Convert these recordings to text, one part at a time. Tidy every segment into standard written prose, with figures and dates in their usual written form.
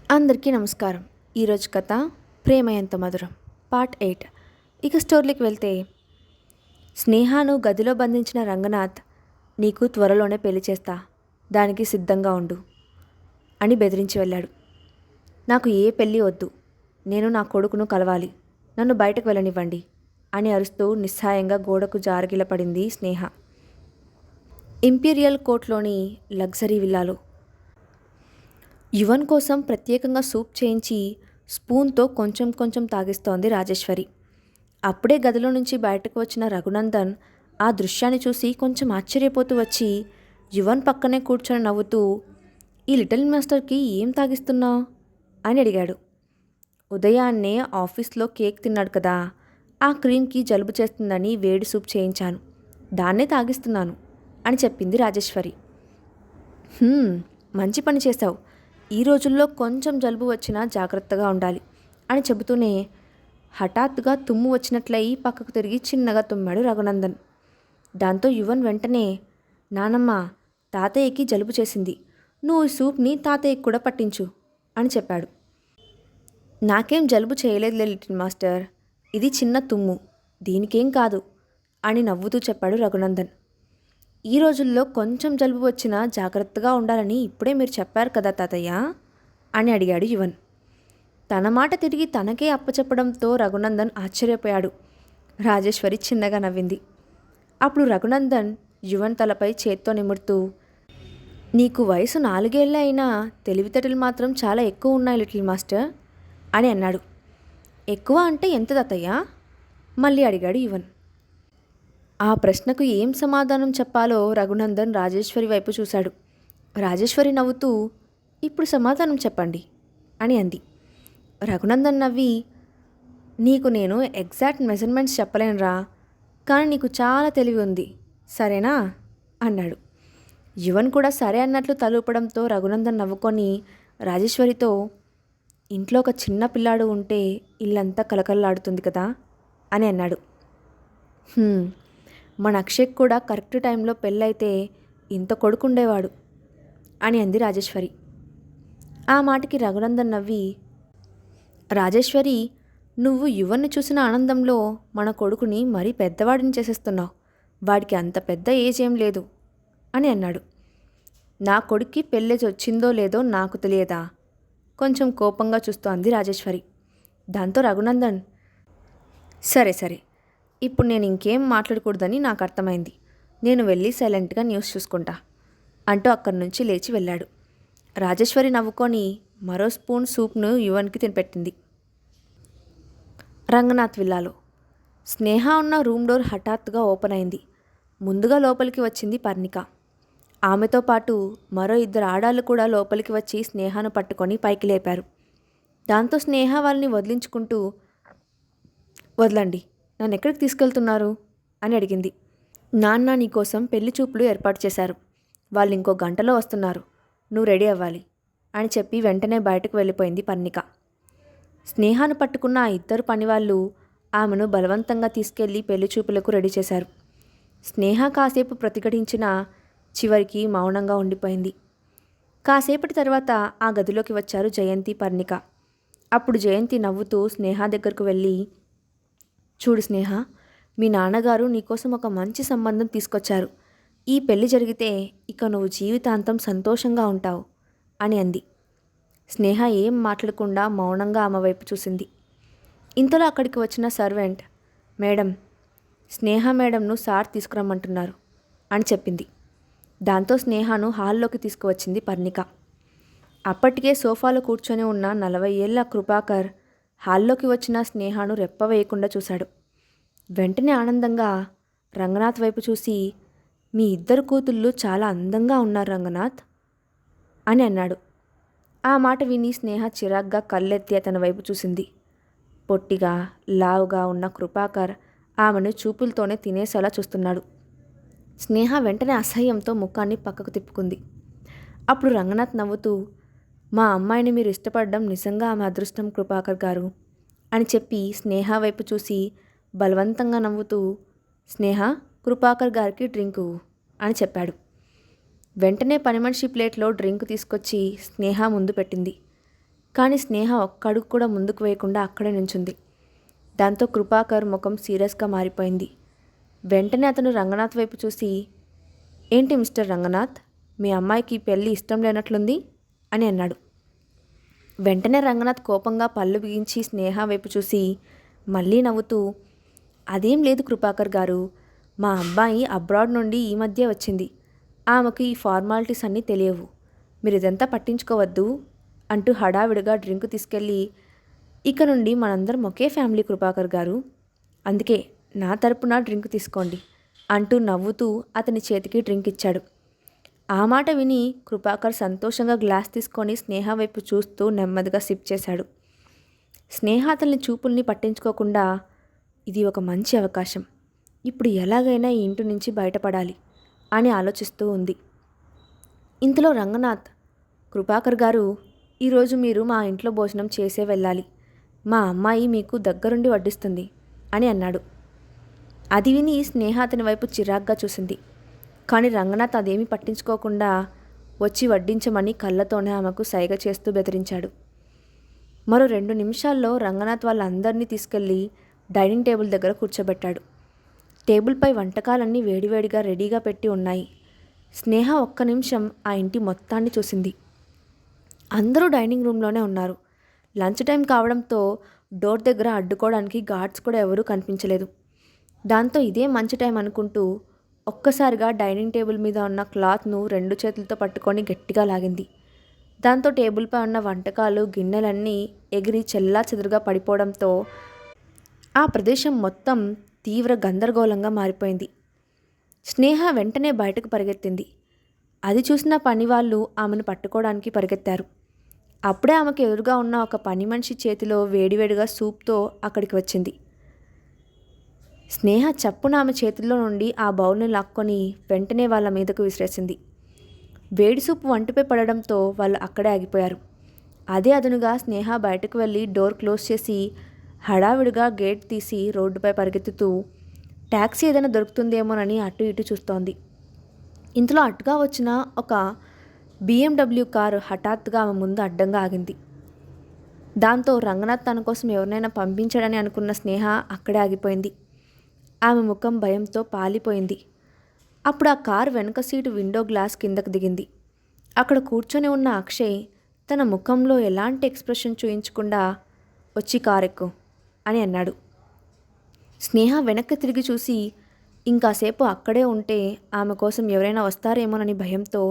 అందరికీ నమస్కారం. ఈరోజు కథ ప్రేమ ఎంత మధురం పార్ట్ 8. ఇక స్టోరీకి వెళ్తే, స్నేహను గదిలో బంధించిన రంగనాథ్, నీకు త్వరలోనే పెళ్లి చేస్తా, దానికి సిద్ధంగా ఉండు అని బెదిరించి వెళ్ళాడు. నాకు ఏ పెళ్ళి వద్దు, నేను నా కొడుకును కలవాలి, నన్ను బయటకు వెళ్ళనివ్వండి అని అరుస్తూ నిస్సహాయంగా గోడకు జారగిలపడింది స్నేహ. ఇంపీరియల్ కోర్ట్లోని లగ్జరీ విల్లాలో యువన్ కోసం ప్రత్యేకంగా సూప్ చేయించి స్పూన్తో కొంచెం కొంచెం తాగిస్తోంది రాజేశ్వరి. అప్పుడే గదిలో నుంచి బయటకు వచ్చిన రఘునందన్ ఆ దృశ్యాన్ని చూసి కొంచెం ఆశ్చర్యపోతూ వచ్చి యువన్ పక్కనే కూర్చొని నవ్వుతూ, ఈ లిటిల్ మాస్టర్కి ఏం తాగిస్తున్నావు అని అడిగాడు. ఉదయాన్నే ఆఫీస్లో కేక్ తిన్నాడు కదా, ఆ క్రీమ్కి జలుబు చేస్తుందని వేడి సూప్ చేయించాను, దాన్నే తాగిస్తున్నాను అని చెప్పింది రాజేశ్వరి. మంచి పని చేశావు, ఈ రోజుల్లో కొంచెం జలుబు వచ్చినా జాగ్రత్తగా ఉండాలి అని చెబుతూనే హఠాత్తుగా తుమ్ము వచ్చినట్లయి పక్కకు తిరిగి చిన్నగా తుమ్మాడు రఘునందన్. దాంతో యువన్ వెంటనే, నానమ్మ, తాతయ్యకి జలుబు చేసింది, నువ్వు ఈ సూప్ని తాతయ్యకి కూడా పట్టించు అని చెప్పాడు. నాకేం జలుబు చేయలేదులే లిటిల్ మాస్టర్, ఇది చిన్న తుమ్ము, దీనికేం కాదు అని నవ్వుతూ చెప్పాడు రఘునందన్. ఈ రోజుల్లో కొంచెం జలుబు వచ్చినా జాగ్రత్తగా ఉండాలని ఇప్పుడే మీరు చెప్పారు కదా తాతయ్య అని అడిగాడు యువన్. తన మాట తిరిగి తనకే అప్పచెప్పడంతో రఘునందన్ ఆశ్చర్యపోయాడు. రాజేశ్వరి చిన్నగా నవ్వింది. అప్పుడు రఘునందన్ యువన్ తలపై చేత్తో నిమురుతూ, నీకు వయసు 4 ఏళ్ళే అయినా తెలివితేటలు మాత్రం చాలా ఎక్కువ ఉన్నాయి లిటిల్ మాస్టర్ అని అన్నాడు. ఎక్కువ అంటే ఎంత తాతయ్య మళ్ళీ అడిగాడు యువన్. ఆ ప్రశ్నకు ఏం సమాధానం చెప్పాలో రఘునందన్ రాజేశ్వరి వైపు చూశాడు. రాజేశ్వరి నవ్వుతూ, ఇప్పుడు సమాధానం చెప్పండి అని అంది. రఘునందన్ నవ్వి, నీకు నేను ఎగ్జాక్ట్ మెజర్మెంట్స్ చెప్పలేనురా, కానీ నీకు చాలా తెలివి ఉంది, సరేనా అన్నాడు. యువన్ కూడా సరే అన్నట్లు తలూపడంతో రఘునందన్ నవ్వుకొని రాజేశ్వరితో, ఇంట్లో ఒక చిన్న పిల్లాడు ఉంటే ఇల్లంతా కలకలలాడుతుంది కదా అని అన్నాడు. మన అక్షయ్ కూడా కరెక్ట్ టైంలో పెళ్ళైతే ఇంత కొడుకుండేవాడు అని అంది రాజేశ్వరి. ఆ మాటకి రఘునందన్ నవ్వి, రాజేశ్వరి, నువ్వు యువన్ని చూసిన ఆనందంలో మన కొడుకుని మరీ పెద్దవాడిని చేసేస్తున్నావు, వాడికి అంత పెద్ద ఏజ్ ఏం లేదు అని అన్నాడు. నా కొడుక్కి పెళ్ళేజ్ వచ్చిందో లేదో నాకు తెలియదా, కొంచెం కోపంగా చూస్తూ అంది రాజేశ్వరి. దాంతో రఘునందన్, సరే సరే, ఇప్పుడు నేను ఇంకేం మాట్లాడకూడదని నాకు అర్థమైంది, నేను వెళ్ళి సైలెంట్గా న్యూస్ చూసుకుంటా అంటూ అక్కడి నుంచి లేచి వెళ్ళాడు. రాజేశ్వరి నవ్వుకొని మరో స్పూన్ సూప్ను యువన్కి తినిపెట్టింది. రంగనాథ్ విల్లాలో స్నేహ ఉన్న రూమ్ డోర్ హఠాత్తుగా ఓపెన్ అయింది. ముందుగా లోపలికి వచ్చింది పర్ణిక. ఆమెతో పాటు మరో 2 ఆడాళ్ళు కూడా లోపలికి వచ్చి స్నేహను పట్టుకొని పైకి లేపారు. దాంతో స్నేహ వాళ్ళని వదిలించుకుంటూ, వదలండి, నన్ను ఎక్కడికి తీసుకెళ్తున్నారు అని అడిగింది. నాన్న నీకోసం పెళ్లి చూపులు ఏర్పాటు చేశారు, వాళ్ళు ఇంకో గంటలో వస్తున్నారు, నువ్వు రెడీ అవ్వాలి అని చెప్పి వెంటనే బయటకు వెళ్ళిపోయింది పర్ణిక. స్నేహాను పట్టుకున్న ఆ 2 పనివాళ్ళు ఆమెను బలవంతంగా తీసుకెళ్లి పెళ్లి చూపులకు రెడీ చేశారు. స్నేహ కాసేపు ప్రతిఘటించినా చివరికి మౌనంగా ఉండిపోయింది. కాసేపటి తర్వాత ఆ గదిలోకి వచ్చారు జయంతి, పర్ణిక. అప్పుడు జయంతి నవ్వుతూ స్నేహ దగ్గరకు వెళ్ళి, చూడు స్నేహ, మీ నాన్నగారు నీకోసం ఒక మంచి సంబంధం తీసుకొచ్చారు, ఈ పెళ్లి జరిగితే ఇక నువ్వు జీవితాంతం సంతోషంగా ఉంటావు అని అంది. స్నేహ ఏం మాట్లాడకుండా మౌనంగా ఆమె వైపు చూసింది. ఇంతలో అక్కడికి వచ్చిన సర్వెంట్, మేడం, స్నేహ మేడంను సార్ తీసుకురమ్మంటున్నారు అని చెప్పింది. దాంతో స్నేహను హాల్లోకి తీసుకువచ్చింది పర్ణిక. అప్పటికే సోఫాలో కూర్చొని ఉన్న 40 ఏళ్ల కృపాకర్ హాల్లోకి వచ్చిన స్నేహను రెప్ప వేయకుండా చూశాడు. వెంటనే ఆనందంగా రంగనాథ్ వైపు చూసి, మీ 2 కూతుళ్ళు చాలా అందంగా ఉన్నారు రంగనాథ్ అని అన్నాడు. ఆ మాట విని స్నేహ చిరాగ్గా కళ్ళెత్తి అతని వైపు చూసింది. పొట్టిగా లావుగా ఉన్న కృపాకర్ ఆమెను చూపులతోనే తినేసేలా చూస్తున్నాడు. స్నేహ వెంటనే అసహ్యంతో ముఖాన్ని పక్కకు తిప్పుకుంది. అప్పుడు రంగనాథ్ నవ్వుతూ, మా అమ్మాయిని మీరు ఇష్టపడడం నిజంగా ఆమె అదృష్టం కృపాకర్ గారు అని చెప్పి స్నేహ వైపు చూసి బలవంతంగా నవ్వుతూ, స్నేహ, కృపాకర్ గారికి డ్రింకు అని చెప్పాడు. వెంటనే పని మనిషి ప్లేట్లో డ్రింక్ తీసుకొచ్చి స్నేహ ముందు పెట్టింది. కానీ స్నేహ ఒక్క అడుగు కూడా ముందుకు వేయకుండా అక్కడే నుంచుంది. దాంతో కృపాకర్ ముఖం సీరియస్గా మారిపోయింది. వెంటనే అతను రంగనాథ్ వైపు చూసి, ఏంటి మిస్టర్ రంగనాథ్, మీ అమ్మాయికి పెళ్ళి ఇష్టం లేనట్లుంది అని అన్నాడు. వెంటనే రంగనాథ్ కోపంగా పళ్ళు బిగించి స్నేహ వైపు చూసి మళ్ళీ నవ్వుతూ, అదేం లేదు కృపాకర్ గారు, మా అబ్బాయి అబ్రాడ్ నుండి ఈ మధ్య వచ్చింది. ఆమెకు ఈ ఫార్మాలిటీస్ అన్నీ తెలియవు. మీరు ఇదంతా పట్టించుకోవద్దు అంటూ హడావిడిగా డ్రింక్ తీసుకెళ్ళి, ఇక నుండి మనందరం ఒకే ఫ్యామిలీ కృపాకర్ గారు, అందుకే నా తరపున డ్రింక్ తీసుకోండి అంటూ నవ్వుతూ అతని చేతికి డ్రింక్ ఇచ్చాడు. ఆ మాట విని కృపాకర్ సంతోషంగా గ్లాస్ తీసుకొని స్నేహ వైపు చూస్తూ నెమ్మదిగా సిప్ చేశాడు. స్నేహ అతని చూపుల్ని పట్టించుకోకుండా, ఇది ఒక మంచి అవకాశం, ఇప్పుడు ఎలాగైనా ఈ ఇంటి నుంచి బయటపడాలి అని ఆలోచిస్తూ ఉంది. ఇంతలో రంగనాథ్, కృపాకర్ గారు, ఈరోజు మీరు మా ఇంట్లో భోజనం చేసే వెళ్ళాలి. మా అమ్మాయి మీకు దగ్గరుండి వడ్డిస్తుంది అని అన్నాడు. అది విని స్నేహ అతని వైపు చిరాగ్గా చూసింది. కానీ రంగనాథ్ అదేమీ పట్టించుకోకుండా వచ్చి వడ్డించమని కళ్ళతోనే ఆమెకు సైగ చేస్తూ బెదిరించాడు. మరో 2 నిమిషాల్లో రంగనాథ్ వాళ్ళందరినీ తీసుకెళ్ళి డైనింగ్ టేబుల్ దగ్గర కూర్చోబెట్టాడు. టేబుల్పై వంటకాలన్నీ వేడివేడిగా రెడీగా పెట్టి ఉన్నాయి. స్నేహ ఒక్క నిమిషం ఆ ఇంటి మొత్తాన్ని చూసింది. అందరూ డైనింగ్ రూమ్లోనే ఉన్నారు. లంచ్ టైం కావడంతో డోర్ దగ్గర అడ్డుకోవడానికి గార్డ్స్ కూడా ఎవరూ కనిపించలేదు. దాంతో ఇదే మంచి టైం అనుకుంటూ ఒక్కసారిగా డైనింగ్ టేబుల్ మీద ఉన్న క్లాత్ను 2 చేతులతో పట్టుకొని గట్టిగా లాగింది. దాంతో టేబుల్పై ఉన్న వంటకాలు గిన్నెలన్నీ ఎగిరి చెల్లాచెదురుగా పడిపోవడంతో ఆ ప్రదేశం మొత్తం తీవ్ర గందరగోళంగా మారిపోయింది. స్నేహ వెంటనే బయటకు పరిగెత్తింది. అది చూసిన పనివాళ్ళు ఆమెను పట్టుకోవడానికి పరిగెత్తారు. అప్పుడే ఆమెకు ఎదురుగా ఉన్న ఒక పని మనిషి చేతిలో వేడివేడిగా సూప్తో అక్కడికి వచ్చింది. స్నేహ చప్పున ఆమె చేతుల్లో నుండి ఆ బౌల్ని లాక్కొని వెంటనే వాళ్ళ మీదకు విసిరేసింది. వేడి సూపు వంటిపై పడడంతో వాళ్ళు అక్కడే ఆగిపోయారు. అదే అదునుగా స్నేహ బయటకు వెళ్ళి డోర్ క్లోజ్ చేసి హడావిడిగా గేట్ తీసి రోడ్డుపై పరిగెత్తుతూ ట్యాక్సీ ఏదైనా దొరుకుతుందేమోనని అటు ఇటు చూస్తోంది. ఇంతలో అటుగా వచ్చిన ఒక BMW కారు హఠాత్తుగా ఆమె ముందు అడ్డంగా ఆగింది. దాంతో రంగనాథ్ తన కోసం ఎవరినైనా పంపించాడని అనుకున్న స్నేహ అక్కడే ఆగిపోయింది. ఆమె ముఖం భయంతో పాలిపోయింది. అప్పుడు ఆ కారు వెనుక సీటు విండో గ్లాస్ కిందకు దిగింది. అక్కడ కూర్చొని ఉన్న అక్షయ్ తన ముఖంలో ఎలాంటి ఎక్స్ప్రెషన్ చూయించకుండా, వచ్చి కారెక్కు అని అన్నాడు. స్నేహ వెనక్కి తిరిగి చూసి ఇంకాసేపు అక్కడే ఉంటే ఆమె కోసం ఎవరైనా వస్తారేమోనని భయంతో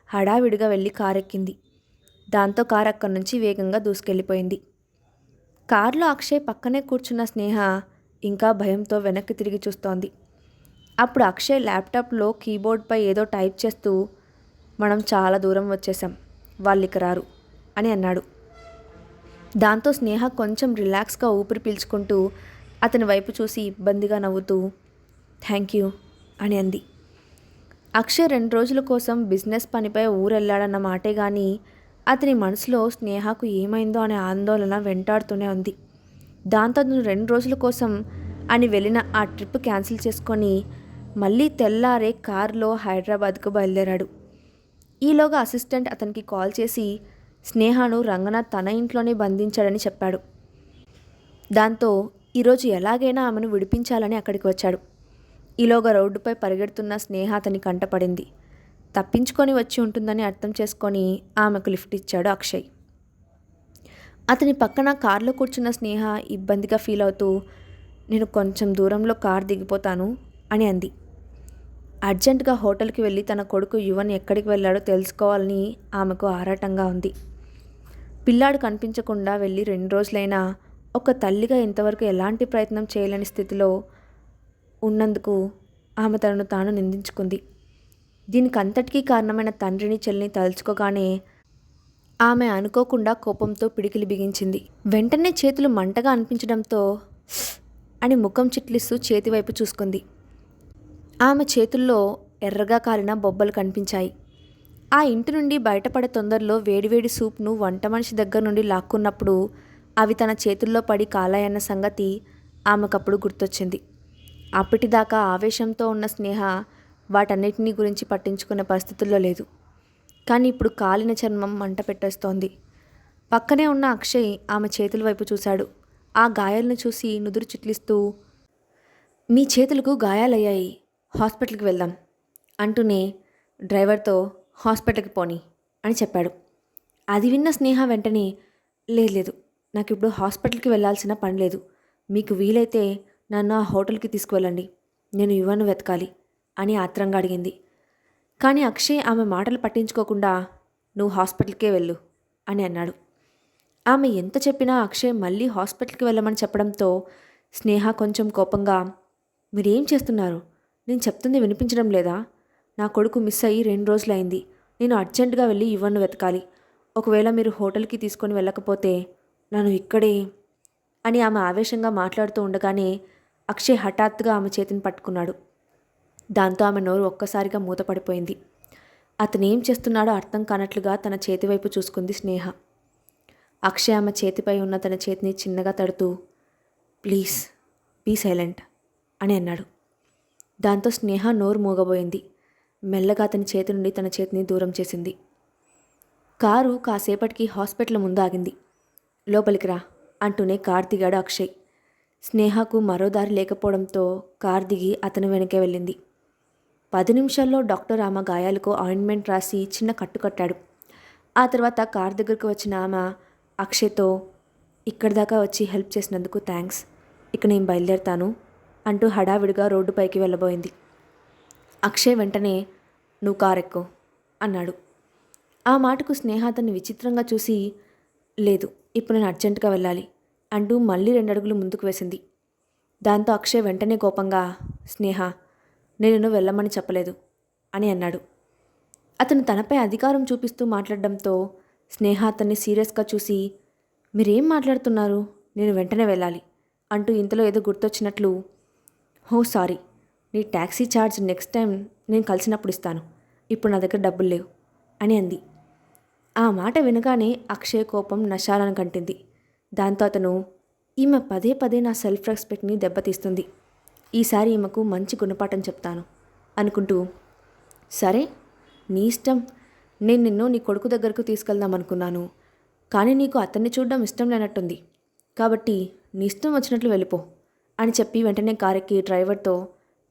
హడావిడిగా వెళ్ళి కారెక్కింది. దాంతో కారు అక్కడి నుంచి వేగంగా దూసుకెళ్ళిపోయింది. కారులో అక్షయ్ పక్కనే కూర్చున్న స్నేహ ఇంకా భయంతో వెనక్కి తిరిగి చూస్తోంది. అప్పుడు అక్షయ్ ల్యాప్టాప్లో కీబోర్డ్పై ఏదో టైప్ చేస్తూ, మనం చాలా దూరం వచ్చేసాం, వాళ్ళిక రారు అని అన్నాడు. దాంతో స్నేహ కొంచెం రిలాక్స్గా ఊపిరి పీల్చుకుంటూ అతని వైపు చూసి ఇబ్బందిగా నవ్వుతూ, థ్యాంక్ యూ అని అంది. అక్షయ్ 2 రోజుల కోసం బిజినెస్ పనిపై ఊరెళ్ళాడన్న మాటే గాని అతని మనసులో స్నేహకు ఏమైందో అనే ఆందోళన వెంటాడుతూనే ఉంది. దాంతో అతను 2 రోజుల కోసం అని వెళ్ళిన ఆ ట్రిప్ క్యాన్సిల్ చేసుకొని మళ్ళీ తెల్లారే కారులో హైదరాబాద్కు బయలుదేరాడు. ఈలోగా అసిస్టెంట్ అతనికి కాల్ చేసి స్నేహను రంగనాథ్ తన ఇంట్లోనే బంధించాడని చెప్పాడు. దాంతో ఈరోజు ఎలాగైనా ఆమెను విడిపించాలని అక్కడికి వచ్చాడు. ఈలోగా రోడ్డుపై పరిగెడుతున్న స్నేహ అతని కంటపడింది. తప్పించుకొని వచ్చి ఉంటుందని అర్థం చేసుకొని ఆమెకు లిఫ్ట్ ఇచ్చాడు అక్షయ్. అతని పక్కన కారులో కూర్చున్న స్నేహ ఇబ్బందిగా ఫీల్ అవుతూ, నేను కొంచెం దూరంలో కారు దిగిపోతాను అని అంది. అర్జెంటుగా హోటల్కి వెళ్ళి తన కొడుకు యువన్ ఎక్కడికి వెళ్ళాడో తెలుసుకోవాలని ఆమెకు ఆరాటంగా ఉంది. పిల్లాడు కనిపించకుండా వెళ్ళి 2 రోజులైనా ఒక తల్లిగా ఇంతవరకు ఎలాంటి ప్రయత్నం చేయలేని స్థితిలో ఉన్నందుకు ఆమె తనను తాను నిందించుకుంది. దీనికి అంతటికీ కారణమైన తండ్రిని చెల్లిని తలుచుకోగానే ఆమె అనుకోకుండా కోపంతో పిడికిలి బిగించింది. వెంటనే చేతులు మంటగా అనిపించడంతో అని ముఖం చిట్లిస్తూ చేతివైపు చూసుకుంది. ఆమె చేతుల్లో ఎర్రగా కాలిన బొబ్బలు కనిపించాయి. ఆ ఇంటి నుండి బయటపడే తొందరలో వేడివేడి సూప్ను వంట మనిషి దగ్గర నుండి లాక్కున్నప్పుడు అవి తన చేతుల్లో పడి కాలాయన్న సంగతి ఆమెకప్పుడు గుర్తొచ్చింది. అప్పటిదాకా ఆవేశంతో ఉన్న స్నేహ వాటన్నిటినీ గురించి పట్టించుకునే పరిస్థితుల్లో లేదు. కానీ ఇప్పుడు కాలిన చర్మం మంట పెట్టేస్తోంది. పక్కనే ఉన్న అక్షయ్ ఆమె చేతుల వైపు చూశాడు. ఆ గాయాలను చూసి నుదురు చిట్లిస్తూ, మీ చేతులకు గాయాలయ్యాయి, హాస్పిటల్కి వెళ్దాం అంటూనే డ్రైవర్తో హాస్పిటల్కి పోని అని చెప్పాడు. అది విన్న స్నేహ వెంటనే, లేదు లేదు, నాకు ఇప్పుడు హాస్పిటల్కి వెళ్ళాల్సిన పని లేదు, మీకు వీలైతే నన్ను ఆ హోటల్కి తీసుకువెళ్ళండి, నేను యువన్ను వెతకాలి అని ఆత్రంగా అడిగింది. కానీ అక్షయ్ ఆమె మాటలు పట్టించుకోకుండా, నువ్వు హాస్పిటల్కే వెళ్ళు అని అన్నాడు. ఆమె ఎంత చెప్పినా అక్షయ్ మళ్ళీ హాస్పిటల్కి వెళ్ళమని చెప్పడంతో స్నేహ కొంచెం కోపంగా, మీరేం చేస్తున్నారు, నేను చెప్తుంది వినిపించడం లేదా, నా కొడుకు మిస్ అయ్యి 2 రోజులైంది, నేను అర్జెంటుగా వెళ్ళి యువన్ను వెతకాలి, ఒకవేళ మీరు హోటల్కి తీసుకొని వెళ్ళకపోతే నన్ను ఇక్కడే అని ఆమె ఆవేశంగా మాట్లాడుతూ ఉండగానే అక్షయ్ హఠాత్తుగా ఆమె చేతిని పట్టుకున్నాడు. దాంతో ఆమె నోరు ఒక్కసారిగా మూతపడిపోయింది. అతనేం చేస్తున్నాడో అర్థం కానట్లుగా తన చేతి వైపు చూసుకుంది స్నేహ. అక్షయ్ ఆమె చేతిపై ఉన్న తన చేతిని చిన్నగా తడుతూ, ప్లీజ్ బీ సైలెంట్ అని అన్నాడు. దాంతో స్నేహ నోరు మూగబోయింది. మెల్లగా అతని చేతి నుండి తన చేతిని దూరం చేసింది. కారు కాసేపటికి హాస్పిటల్ ముందు ఆగింది. లోపలికి రా అంటూనే కార్ దిగాడు అక్షయ్. స్నేహకు మరో దారి లేకపోవడంతో కార్ దిగి అతని వెనకే వెళ్ళింది. 10 నిమిషాల్లో డాక్టర్ ఆమె గాయాలకు ఆయింట్మెంట్ రాసి చిన్న కట్టు కట్టాడు. ఆ తర్వాత కార్ దగ్గరకు వచ్చిన ఆమె అక్షయ్తో, ఇక్కడి దాకా వచ్చి హెల్ప్ చేసినందుకు థ్యాంక్స్, ఇక నేను బయలుదేరుతాను అంటూ హడావిడిగా రోడ్డుపైకి వెళ్ళబోయింది. అక్షయ్ వెంటనే, నువ్వు కార్ ఎక్కు అన్నాడు. ఆ మాటకు స్నేహ అతన్ని విచిత్రంగా చూసి, లేదు, ఇప్పుడు నేను అర్జెంటుగా వెళ్ళాలి అంటూ మళ్ళీ 2 అడుగులు ముందుకు వేసింది. దాంతో అక్షయ్ వెంటనే కోపంగా, స్నేహ, నేను వెళ్ళమని చెప్పలేదు అని అన్నాడు. అతను తనపై అధికారం చూపిస్తూ మాట్లాడడంతో స్నేహ అతన్ని సీరియస్గా చూసి, మీరేం మాట్లాడుతున్నారు, నేను వెంటనే వెళ్ళాలి అంటూ ఇంతలో ఏదో గుర్తొచ్చినట్లు, హో సారీ, నీ ట్యాక్సీ ఛార్జ్ నెక్స్ట్ టైం నేను కలిసినప్పుడు ఇస్తాను, ఇప్పుడు నా దగ్గర డబ్బులు లేవు అని అంది. ఆ మాట వినగానే అక్షయ్ కోపం నశాలను కంటింది. దాంతో అతను, ఈమె పదే పదే నా సెల్ఫ్ రెస్పెక్ట్ని దెబ్బతీస్తుంది, ఈసారి ఈమెకు మంచి గుణపాఠం చెప్తాను అనుకుంటూ, సరే నీ ఇష్టం, నేను నిన్ను నీ కొడుకు దగ్గరకు తీసుకెళ్దాం అనుకున్నాను, కానీ నీకు అతన్ని చూడడం ఇష్టం లేనట్టుంది, కాబట్టి నీ ఇష్టం వచ్చినట్లు వెళ్ళిపో అని చెప్పి వెంటనే కారెక్కి డ్రైవర్తో,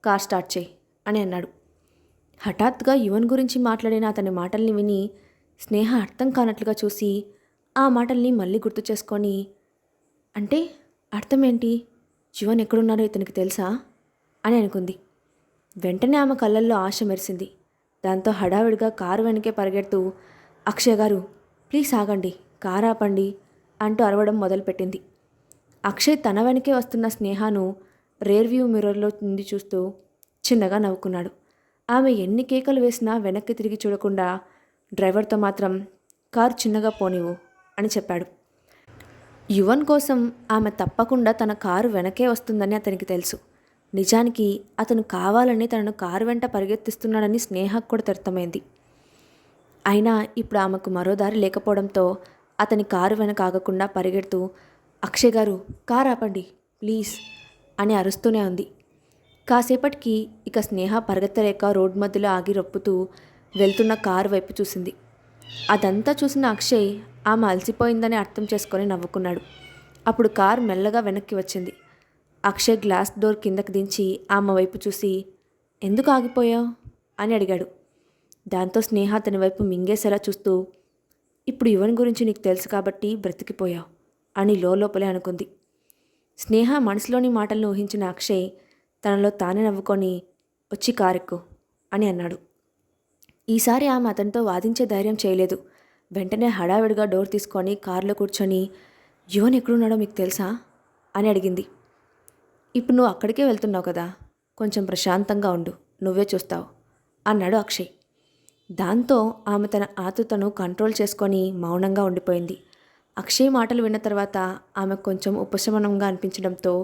కార్ స్టార్ట్ చేయి అని అన్నాడు. హఠాత్తుగా యువన్ గురించి మాట్లాడిన అతని మాటల్ని విని స్నేహ అర్థం కానట్లుగా చూసి ఆ మాటల్ని మళ్ళీ గుర్తు చేసుకొని, అంటే అర్థమేంటి, యువన్ ఎక్కడున్నారో ఇతనికి తెలుసా అని అనుకుంది. వెంటనే ఆమె కళ్ళల్లో ఆశ మెరిసింది. దాంతో హడావిడిగా కారు వెనకే పరిగెడుతూ, అక్షయ్ గారు ప్లీజ్ ఆగండి, కారు ఆపండి అంటూ అరవడం మొదలుపెట్టింది. అక్షయ్ తన వెనకే వస్తున్న స్నేహను రేర్ వ్యూ మిర్రర్లో నుండి చూస్తూ చిన్నగా నవ్వుకున్నాడు. ఆమె ఎన్ని కేకలు వేసినా వెనక్కి తిరిగి చూడకుండా డ్రైవర్తో మాత్రం, కారు చిన్నగా పోనివ్వు అని చెప్పాడు. యువన్ కోసం ఆమె తప్పకుండా తన కారు వెనకే వస్తుందని అతనికి తెలుసు. నిజానికి అతను కావాలని తనను కారు వెంట పరిగెత్తిస్తున్నాడని స్నేహకు కూడా అర్థమైంది. అయినా ఇప్పుడు ఆమెకు మరో దారి లేకపోవడంతో అతని కారు వెనక ఆగకుండా పరిగెడుతూ, అక్షయ్ గారు కారు ఆపండి ప్లీజ్ అని అరుస్తూనే ఉంది. కాసేపటికి ఇక స్నేహ పరిగెత్తలేక రోడ్డు మధ్యలో ఆగి రొప్పుతూ వెళ్తున్న కారు వైపు చూసింది. అదంతా చూసిన అక్షయ్ ఆమె అలసిపోయిందని అర్థం చేసుకొని నవ్వుకున్నాడు. అప్పుడు కారు మెల్లగా వెనక్కి వచ్చింది. అక్షయ్ గ్లాస్ డోర్ కిందకి దించి ఆమె వైపు చూసి, ఎందుకు ఆగిపోయావు అని అడిగాడు. దాంతో స్నేహ అతని వైపు మింగేసేలా చూస్తూ, ఇప్పుడు యువన్ గురించి నీకు తెలుసు కాబట్టి బ్రతికిపోయావు అని లోపలే అనుకుంది. స్నేహ మనసులోని మాటలను ఊహించిన అక్షయ్ తనలో తానే నవ్వుకొని, వచ్చి కారెక్కు అని అన్నాడు. ఈసారి ఆమె అతనితో వాదించే ధైర్యం చేయలేదు. వెంటనే హడావిడిగా డోర్ తీసుకొని కారులో కూర్చొని, యువన్ ఎక్కడున్నాడో మీకు తెలుసా అని అడిగింది. ఇప్పుడు నువ్వు అక్కడికే వెళ్తున్నావు కదా, కొంచెం ప్రశాంతంగా ఉండు, నువ్వే చూస్తావు అన్నాడు అక్షయ్. దాంతో ఆమె తన ఆతృతను కంట్రోల్ చేసుకొని మౌనంగా ఉండిపోయింది. అక్షయ్ మాటలు విన్న తర్వాత ఆమె కొంచెం ఉపశమనంగా అనిపించడంతో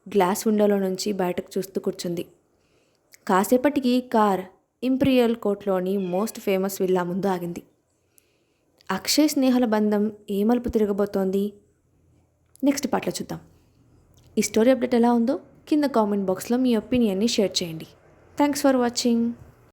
గ్లాస్ విండోలో నుంచి బయటకు చూస్తూ కూర్చుంది. కాసేపటికి కార్ ఇంపీరియల్ కోర్ట్లోని మోస్ట్ ఫేమస్ విల్లా ముందు ఆగింది. అక్షయ్ స్నేహల బంధం ఏ మలుపు తిరగబోతోంది నెక్స్ట్ పార్ట్లో చూద్దాం. ఈ స్టోరీ అప్డేట్ ఎలా ఉందో కింద కామెంట్ బాక్స్లో మీ ఒపీనియన్ని షేర్ చేయండి. Thanks for watching.